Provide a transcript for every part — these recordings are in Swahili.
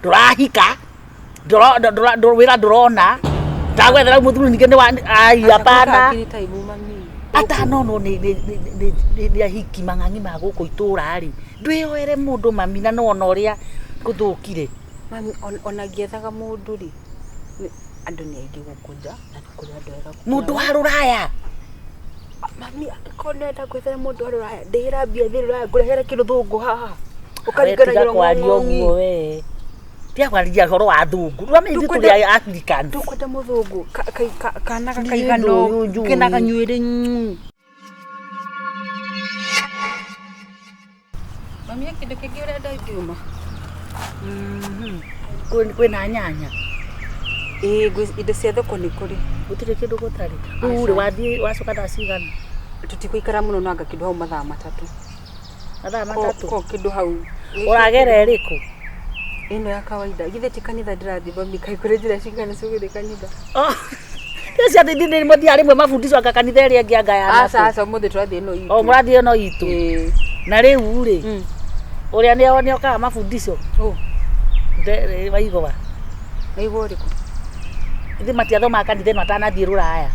ndurahika wira ndurona ndagwethera muthuri ninge ni ai hapana ata no ni ahiki mang'ang'i ma guku itura ri ndwioere mundu mami na no ona uria kuthukire mami ona ngiethaga mundu ri andu ni aingi gukunja na kuri andu ega mundu wa ruraya mami akonenda gwethera mundu wa ruraya ndira mbia thiri ruraya ngurehere kirithungu haha ukarigana kwaria uguo we tia kwaria horo wa thungu rwa mimi tuli African tukwenda muthungu kana kaigano kina kanyuire mami kindu kingi urenda ngiuma kwina nyanya indo cia thoko ni kuri gutire kindu gutari uri wathie wacoka ndacigana tutikuikara muno nanga kindu hau mathaa matatu ko kindu hau uragera iriku ino ya kawaida githe ti kanitha ndirathi mami kaikure njira cingana cugire kanitha Esi ati ndini muthi ari mwe mafundisho aka kanitha ri angi anga ya asa muthi turathi no itu murathi no itu na riu ri uria ni oka mafundisho de waigowa aigo riku ndi matiathoma kanitha no atanathie ruraya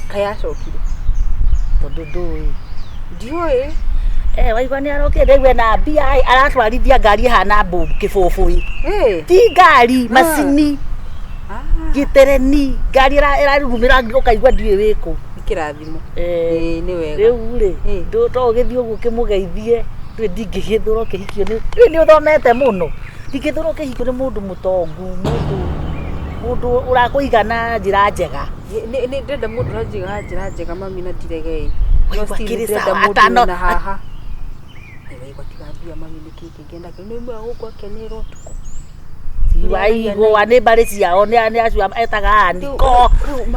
kaya cokire tondu ndui ndioi waigwa ni arokire gwe na mbia aratwarithia ngari hana mbu kibubui ti ngari macini gitereni ngari irarurumira ukaigwa ndiwe wiku ikirathimo ni wega riu ri ndu to githio uguo kimugeithie twi ndingigithuro kihikio ni uthomete muno ndingithuro kihikio ni mundu mutongu mundu urakuigana njira njega ni ndenda mundu rajiga njira mami na ndiregei ndenda mundu na haha mami nikiki ngenda kinimwe huko akenero tuko waigo ane bare ciao ni acu etaga aniko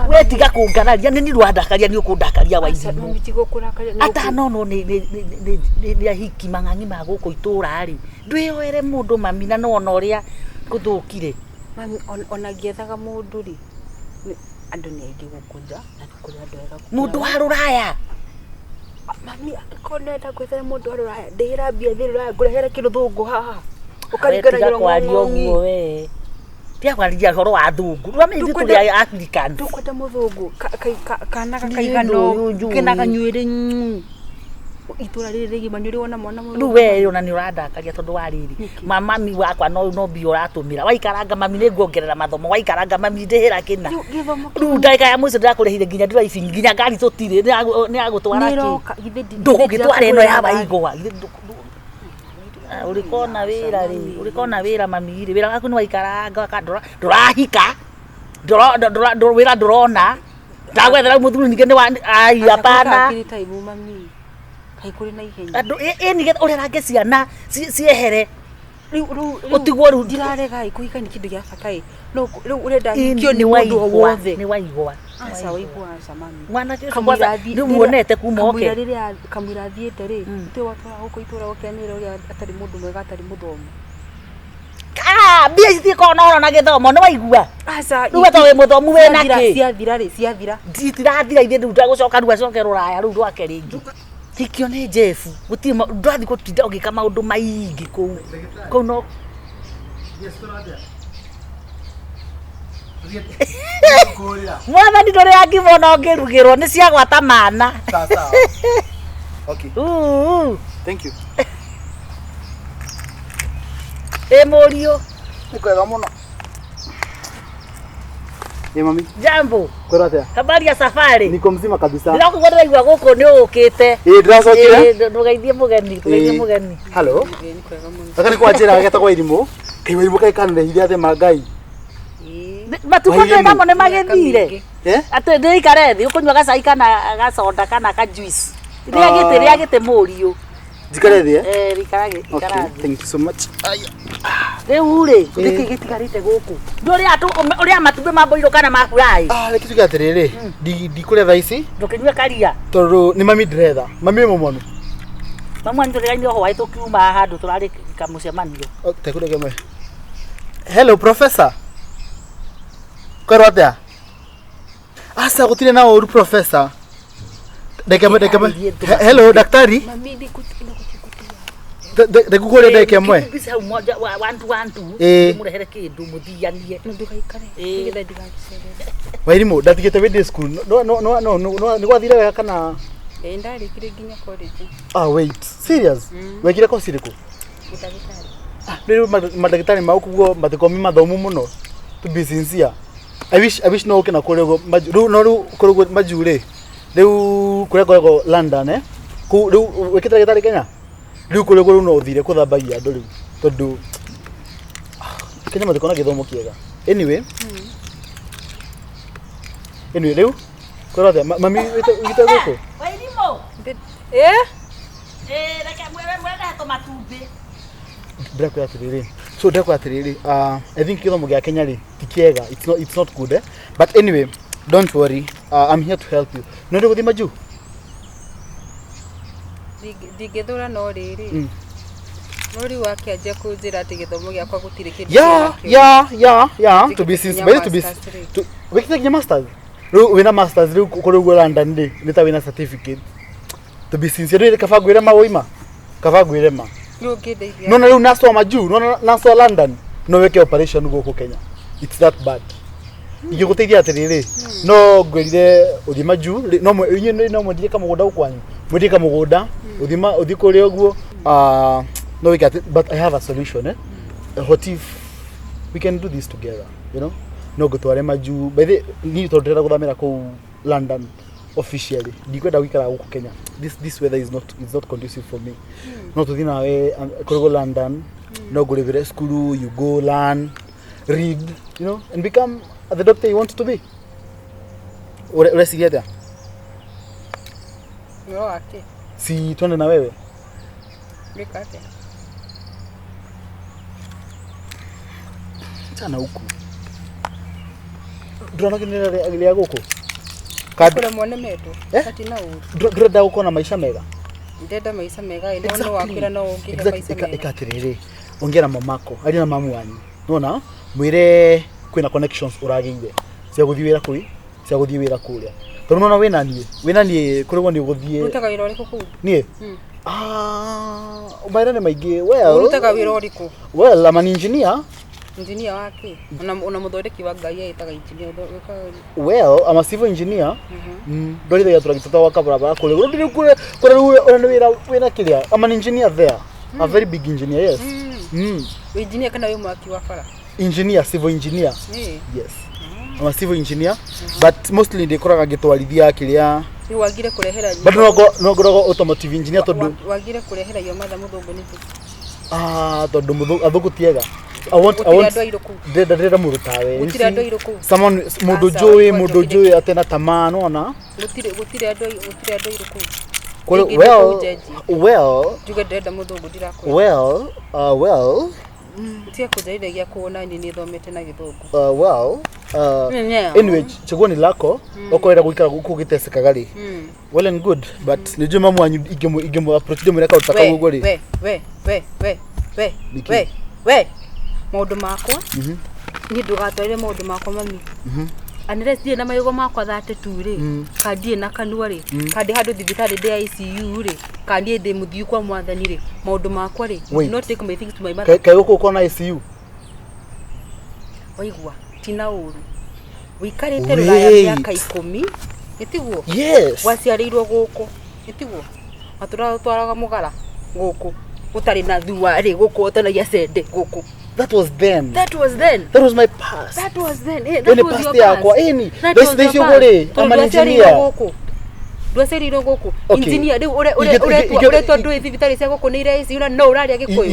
wetiga kungararia ni rwandakaria ni ukundakaria waigo mami tigo kurakaria ata no ni ahiki mang'ang'i ma guku itura ri ndwioere mundu mami na no ona uria kuthukire mami ona ngiethaga mundu ri andu ni aingi gukunja na kuri andu ega mundu wa ruraya mami akonenda gwethera mundu wa ruraya ndira mbia thiri ruraya ngurehere kirithungu haha ukarigana kwaria uguo we tia kwaria horo wa thungu rwa mimi tuli African tukwenda muthungu kana kaigano kina kanyuire itura riri rigima ni uriona mwana muno ru we ona ni urandakaria tondu wa riri mami wakwa no mbio uratumira waikaranga mami ni nguongerera mathomo waikaranga mami ndihira kina ru ndaika ya muico ndakurehire nginya drive nginya ngari tutire ni agutwara ki ndugugitwara ino ya baigwa urikona wira mami ri wira waku ni waikaranga akandora ndurahika wira ndurona ndagwethera muthuri ninge ni ai hapana kaikuri na ihenya andu ni urera ciana ciehere utigwo ru ndirarega ikuika ni kindu gya fatai no urenda ikio ni mundu wothe ni waigwa asa waigwa asa mami mwana kesho kwanza ni muonete kuma oke kamwira riria kamwira thiete ri twi watwara huko itura ukenira uria atari mundu mwega atari muthomu mbia citikona na githomo ni waigua asa ruga to we muthomu we na ki ciathira ri ciathira ndirathira ithe ndu ndagucoka ru acoke ruraya ru ndwake ringi tikio ni Jefu guti ndathi gutinda ugika maundu maingi kuu no mwana ndi ndore akibona ngirugirwo ni cia gwata mana sawa okay thank you morio nikwega muno mami jambo kwera atia habari ya safari niko mzima kabisa ndirakugonera igwa guku ni ukite ndiracokia ndugeithie mugeni hello akani kwa njira agetagwo irimu kiwa irimu kai kanire hiria the magai matuko na mone magethire ate ndikare thi ukunywa gacai kana gacoda kana ka juice ria gite murio jikare thi rikarage thank you so much riu ri ndiki gitigarite guku uria matumbe mamboiro kana mafurai reke tuge atiriri ndikure thaa ici ndukinywa karia tondu ni mami ndiretha mami mumonu mama ndirega ho waitu kiuma handu turari kamucemanio tekurege mwe hello professor kwero atia asa gutire na uru professor dekeme hello daktari ndakugore ndeke mwe bisa umoja wa wantu murehere kindu muthianie ndugaikare ngigetha ndigakicere wairimu ndatigite video school no ni gwathire wega kana ndarikire nginya college wait serious wekire course iriku ndagitari madagitari maukugo matikomi mathomu muno to be sincere I wish no kena korego no korego majure riu kurego London ku riu wekita gitari Kenya riu korego no thire kuthambagia andu riu tondu Kenya matikona githomo kiega anyway riu korothe mami wita goko wairimo reke mwere to matumbi ndakwa atiriri so ndakwa atiriri I think githomo gia Kenya ri tikiega it's not good but anyway don't worry I'm here to help you no ndo guthima ju ndigethura no riri nori wake aje kunjira ati githomo giakwa gutire kindu yeah to be sincere to wekita ginya masters wina masters riu kurugwa London ndi nita wina certificate to be sincere kafagwire mawoima kafagwire ma no na riu nasoma juu no nasoma London no weke operation goko Kenya it's that bad igiguteithia atiriri no ngwirire uthima juu no inyu no mwendie kamugunda ukwanyu mwendie kamugunda uthima uthikuri oguo no we get it, but I have a solution what if we can do this together you know no gutware maju by the ni tondera guthamira ku London officially ndikwenda gwikara guku Kenya this weather is not conducive for me no to thina we go London no go to school you go learn read you know and become the doctor you want to be let's get there no ati si twende na wewe nikate sana huku drona kinere agilia guku kule mwone metu ati na ndrenda uko na maisha mega ndenda maisha mega ino ndo wakwira no ungihe maisha mega ikatiriri ongera mamako ari na mamu wanyu nona mwire kwina connections uragiire cia guthiwira kuri cia guthiwira kuria tondu nona wina nie kurego ni guthie rutaga wira uriku ku nie umaira ne maigi well rutaga wira uriku well I'm an engineer wake una muthondeki wa ngai aitaga engineer well I'm a civil engineer ndori ya turagita tawa kabara kule rudi kule wina kiria I'm an engineer there a very big engineer yes engineer kana wewe mwaki wa fara engineer civil engineer yes I'm a civil engineer but mostly ndikoraga gitwarithia kiria ni wagire kurehera but no gorago automotive engineer tondu wagire kurehera yo matha muthungu ni tondu muthu athugutiega I want deda murutawe someone mudu joy atena tamano ona gutire andu iruku well juga deda muthungu ndirakwe well tia kujairagia kuona ni thomete na githungu anyway chegoni lako okoera guikara gukugiteseka gari well and good but nijue mamu anyu igemo approach demo reka utaka gugori we maundu makwa ni ndugatwarire maundu makwa mami unless die na mayugo makwa thate tu ri kandi na kanua ri kandi handu thibitari de ICU ri kandi ndi muthiu kwa mwathani ri maundu makwa ri not take my things to my mother kai guko kona ICU oigwa tina uru wikarite ruraya miaka 10 itiguo yes waciarirwo guku itiguo matura twaraga mugara guku utari na thuwa ri guku utanagia sende guku that was then that was my past that was then that was your past any this you gore I'm an engineer ndwaceriro guku engineer riu ure tondu thibitari cia guku ni ire ici no uraria gikuyu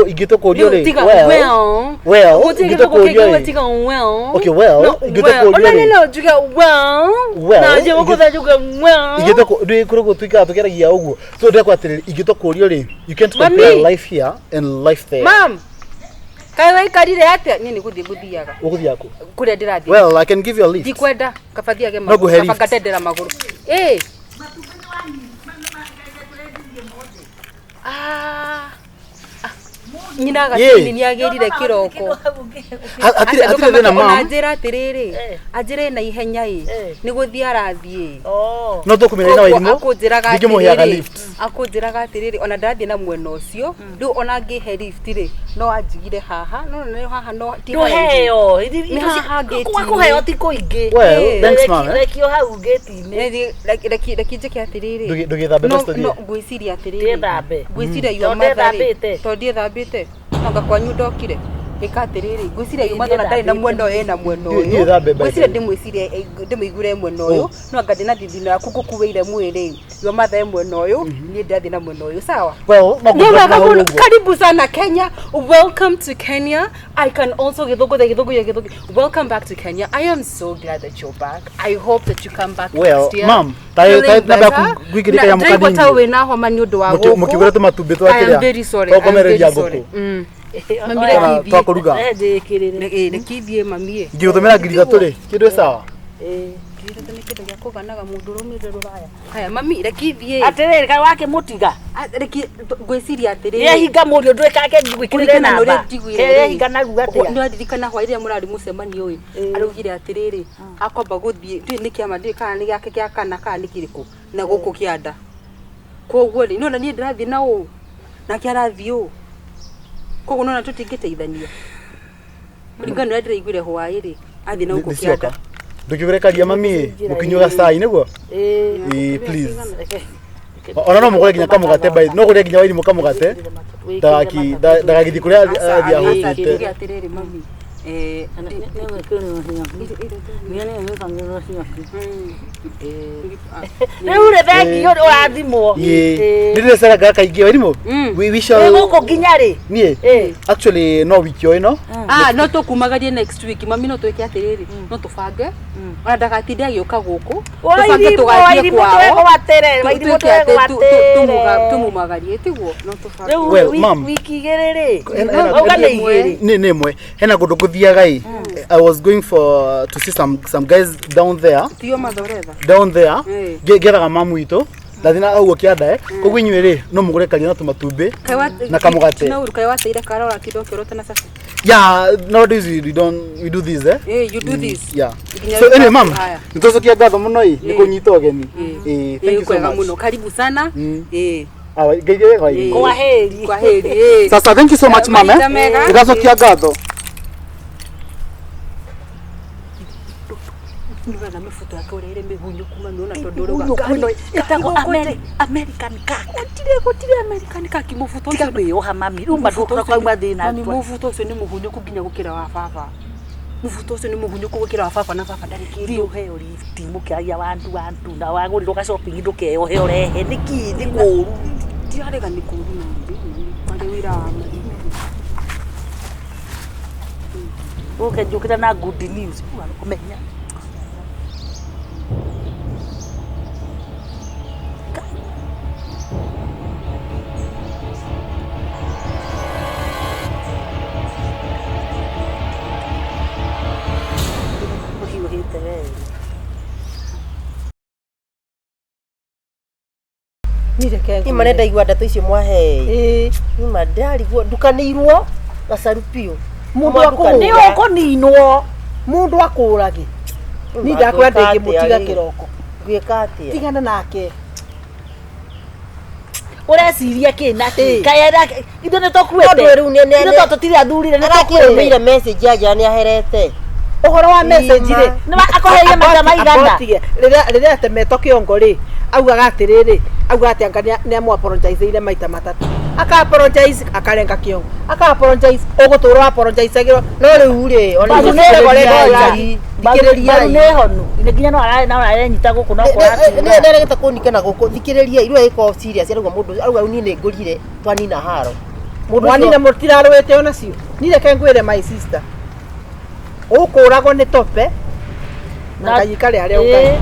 igito kurio ri well igito kurio ri okay well igito kurio ri no juga na je guku juga igito ndui kurugo twika tukeragia uguo so ndekwa atiriri igito kurio ri you can't compare life here and life there mam kai wai karire atia nini guthiaga uguthiaku kuria ndirathi well I can give you a lift dikwenda kabathiage maguru kabagatendera maguru nyina gatini ni agirire kiroko atire thina ma anjira atiriri anjire na ihenya ni guthia arathie no tukumenya na waimu akunjiraga lift akunjiraga atiriri ona ndathie na mwena ucio riu ona ngihe lift ri no anjigire haha no haha no ti heo kuheo ti kuingi thanks man rekio hau gate-ini reki njike atiriri ndugithambe na story no ngwiciria atiriri thambe ngwiciria yua mathari tondie thambite anga kwanyu ndokire ikatiriri ngwiciria yuma thona ndari na mwena uyu na mwena uyu ngwiciria ndimwiciria ndimigure mwena uyu no anga ndina thithino yaku kukuweire mwiri yua mathae mwena uyu ni ndathi na mwena uyu sawa karibu sana Kenya. Welcome to Kenya. I can also githugu. Welcome back to Kenya. I am so glad that you're back. I hope that you come back next year. Mom, naba gwikirika ya mukadini wata wina homa ni undu wa guku mukigura tumatumbi twakiria I am very sorry. Mamire twakuruga nekithie mamie ngigutumira ngiriga turi kindu sawa kirete nikindo gya kuganaga mundu rumire ruraya haya mami rekithie atiriri kai wake mutiga reki ngwiciria atiriri hinga murio ndwikake gwikirire namba hinga na ruga atia ndio adirikana hwaire murari mucemanio uyu arugire atiriri akomba guthie twi nikiama ndi kana ni gyake kya kana kana nikiriku na guku kianda koguo ri nona ni ndirathie na u na kiarathie u koguo nona tutingiteithania muringano ndio ndiraiguire hwaire athi na guku kianda ndukigurekaria mami mukinyuga sai niguo please ona no mugure ginya kamugate bai no gure ginya wairi mukamugate ndagagithi kuria athia hutite atiriri mami Riure thengio urathimwo ndire saraga kaingi wairimu we shall guko nginya ri nie actually no wiki ino no tukumagarie next week mami no twike atiriri no tubange ona ndagatinde agioka guku tubange tugathie kwao tumumagarie tiguo no tubange wiki igiri ri ni imwe hena gundu kuthiaga I was going to see some guys down there tio mathoretha down there geraga mamu itu ndathina au kianda koguo inyuiri no mugure karia na tumatumbi na kamugate no urukai wateire karora kidoke rote na sasa nowadays we do this you do this so anyway mam nitosokia ngatho muno ni kunyita ogeni thank you so much muno karibu sana kwa heri sasa thank you so much mama nitosokia ngatho Nuga na mifuto yake urere mihunyu kuma miona tondoro gakano itago American car gotire American car kimufuto tika kwiyoha mami uma ndukura kwa mwathina mami mufuto ucio ni muhunyu kuginya gukira wa baba mufuto ucio ni muhunyu gukira wa baba na baba ndarikiri uheo lift mukiaria wandu na wagurirwo ka shopping ndukeyo heo rehe niki ni kuru tirarega ni kuru na ndi wira wa oke njukira na good news kumenya Imane ndaigua ndeto icio mwahe ima ndarigwo ndukanirwo gasarupio mundu akuninwo mundu akurage ni ndakwenda ngimutiga kiroko gwika atia tigana nake ureciria kina kayera indo ne tokuete riu ne indo totiri athurire ne tokuete message aja ni aherete uhoro wa message ri ni akoheire maita maigana rire atemeto kiongo ri augaga atiriri auga ati angania ni amu apologize ile maita matatu aka apologize akarenga kiongo aka apologize ugutura apologize agiro no riu ri ona ni thikiriria ne honu nginya no ara nyita guku no kwa ne regeta kunikana guku thikiriria iru iko serious arauga mundu arauga ni ne ngurire twanina haro mundu wanina mutirarwete ona cio ni reke ngwire my sister ukurago ni tope na kayikare aria ukai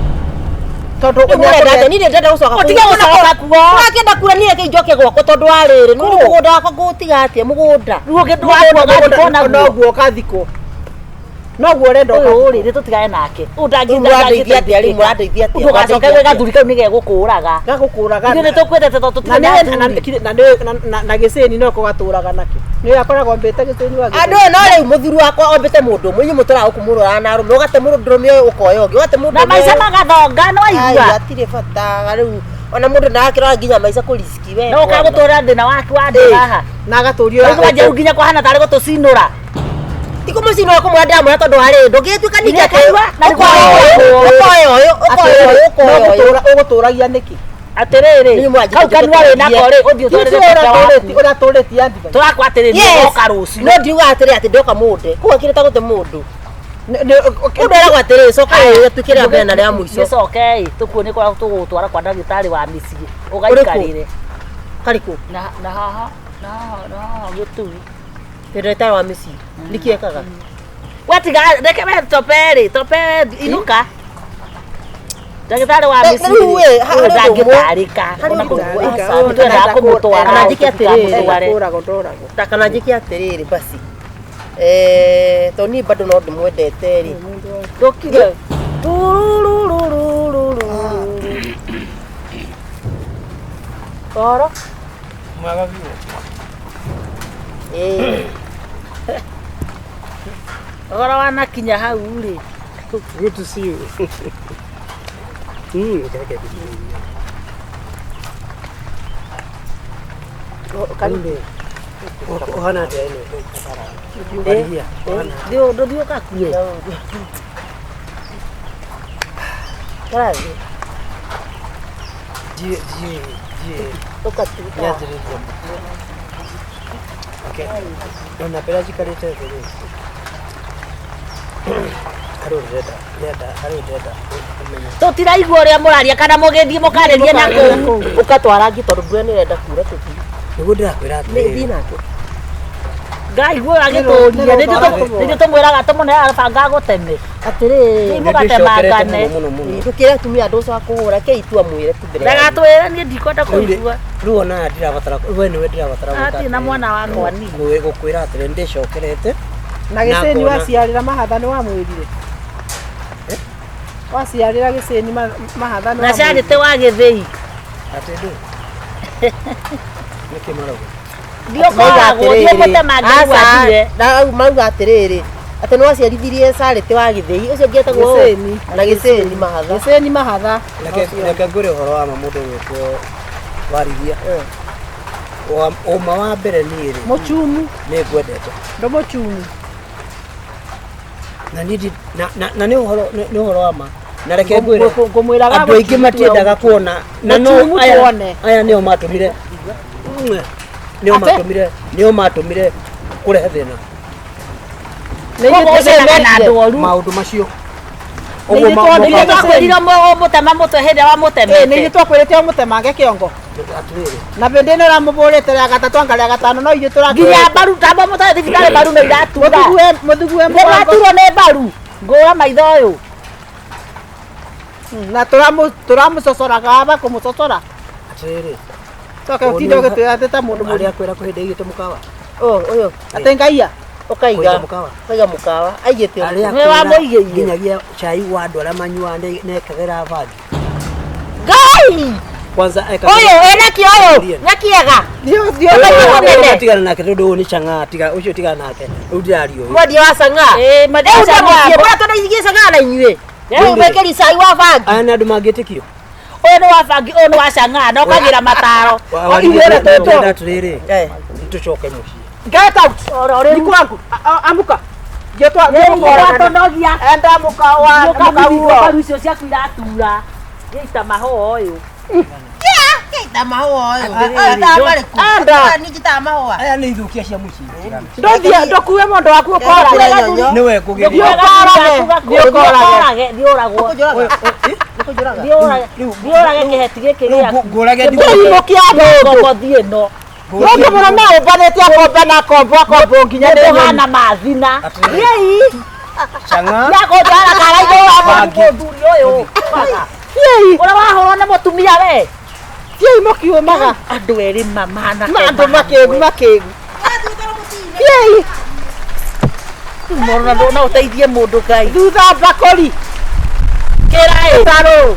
tondu unenda ni ndenda gucoka utiga gucoka kuo akenda kura ni reke njoke gwako tondu ariri no mugunda wakwa ngutiga atia mugunda ruo kindu wakwa no guo kathiko no guo rendo uri ri tutigane nake undangeithia atia ari murandeithia atia ugacoka we gathuri kau nige gukuraga gakukuraga ni tukwete tondu tutigane na giceni no ko gaturaga nake Nĩ akoragwo mbĩte gĩtĩni wa Andũ no rĩu mũthuri wakwa ombĩte mũndũ mũnyi mũtũra gũkũmũrora na arũme ũgate mũndũrũme ũyũ ũkoya ũngĩ ũgate mũndũ na maica magathonga no igua atirĩ bata rĩu ona mũndũ ndakĩrora nginya maica kũriski we no ũkagũtũra thĩna waku wa ndĩ haha na agatũrio ũgwanjĩru nginya kũhana tarĩ gũtũcinũra ti kũmũcinũra kũmwenda mwĩra tondũ harĩ ndũngĩtuĩka ningĩ ũgũtũragia nĩkĩ atĩrĩrĩ kau kanua wĩnako rĩ ũthiĩ ũtwarĩre ũratũrĩtie andiba tũrakwatĩrĩria oka rũciũ no ndiuga atĩrĩ atĩ ndoka mũnde kũu akĩrĩ ta gũte mũndũ mũndũ eragwo atĩrĩ coka tuĩkĩre mbere na rĩa mũico gĩcoke tũkuone kũrĩa tũgũtwara kwa ndagĩtarĩ wa mĩciĩ ũgaikarĩre karĩkũ na haha gĩturi ndagĩtarĩ wa mĩciĩ nĩkĩekaga watiga reke we tope inuka ndagĩtarĩ wa mĩciĩ ndangĩtarĩka twenda kũmũtwara kana njĩke atĩrĩrĩ kana njĩke atĩrĩrĩ basi tondũ niĩ bado no ndĩmwendete rĩ ndũkire oro Mwega biũ. Agora wanakinya hau rĩ Good to see you. Karibu. Ohana dia ini. Ndio kakue Okay. Unapenda jikarete hivi. tutiraigua ũrĩa mũraria kana mũgĩthiĩ mũkarĩria na kũu ũkatwara ngi tondũ mbura nĩrenda kura tũthiĩ Nĩguo ndĩrakwĩra thiĩ nake ngaigua agĩtũria nĩndĩ tũmwĩraga tũmũne abanga gũteme atĩrĩ mũgatemangane tũkĩre atumia andũ ũcio akũhũra ke itua mwĩre tu mbere ndagatwĩra niĩ ndikwenda kũigua rĩu ona ndirabatara we nĩwe ndirabatara atĩ na mwana wakwa ni gũkwĩra atĩrĩ ndĩcokerete na gĩcĩni waciarĩra mahatha nĩ wamwĩrire waciarĩra gĩcĩni mahatha nĩ na carĩte wa gĩthĩi atĩ ndũ nĩkĩ marauga ndiokoragwo thiĩ mũtemange gwatire mauga atĩrĩrĩ atĩ nĩ waciarithirie carĩte wa gĩthĩi ũcio ngĩetagwo na gĩcĩni mahatha gĩcĩni mahatha reke ngũrĩ ũhoro wa mũndũ gwĩtwo warithia ũma wa mbere niĩ rĩ mũchumu nĩ ngwendete ndo mũchumu na nĩ ũhoro wa ma na reke ngwĩre ngũmwĩraga andũ aingĩ matiendaga kuona na no aya nĩo matũmire nĩo matũmire kũrehe thĩna maũndũ macio twakwĩrire mũtema mũtwe hĩndĩ wa mũtemete nĩ twakwĩrĩte mũtemange kĩongo na bende ĩno ũramũbũrĩte rĩa gatatũ anga rĩa gatano no ithuĩ nginya mbaru tamba mũtwe thibitarĩ mbaru nĩ iratura mũthugue ndĩraturwo nĩ mbaru ngũra maitho ũyũ na tũramũcocoraga aba kũmũcocora atĩrĩrĩ coke ũtinde ũgĩtwĩra atĩ ta mũndũ mũrĩa arĩa kwĩra kũhĩndĩ igĩte mũkawa ũyũ atĩ ngaiya ũkaiga mũkawa aigĩte nĩ wamũigĩire nginyagia cai wa andũ arĩa manyuaga nekagĩra bagi ngai kwanza ũyũ ĩnakĩ ũyũ nyakiega tigana nake tondũ ũyũ nĩ cang'aa ũcio tigana nake rĩu ndĩrario mwendia wa cang'aa ũrĩa tũnaigie cang'aa na inyuĩ rĩu mwĩkĩri cai wa bangi aya nĩ andũ mangĩtĩkio ũyũ nĩ wa bangi ũyũ nĩ wa cang'aa na ũkagĩra mataro atĩrĩrĩ nĩtũcoke mũciĩ get out ni kwangu amuka Tonogia enda muka wa icio ciaku iratura gĩita mahũa ũyũ Keita mahũa ũyũ aya nĩ ithũkia cia mũciĩ ndothia ndokue mũndũ waku ũkora nĩwe ngũgeria thiũragwo thiũrage kĩheti gĩkĩ gĩaku ngũrage ndĩimũkia ngothi ĩno mũndũ mũrũme ũmbanĩte akombe na akombo nginya ũhana mathina cang'aa yakotwara karaigũ wa mũthuri ũyũ ũrĩa wahũrwo nĩ mũtumia we thiĩ mũkiumaga andũ erĩ mamana andũ makĩgu no ũteithie mũndũ Ngai thutha mbakũri kĩra ĩ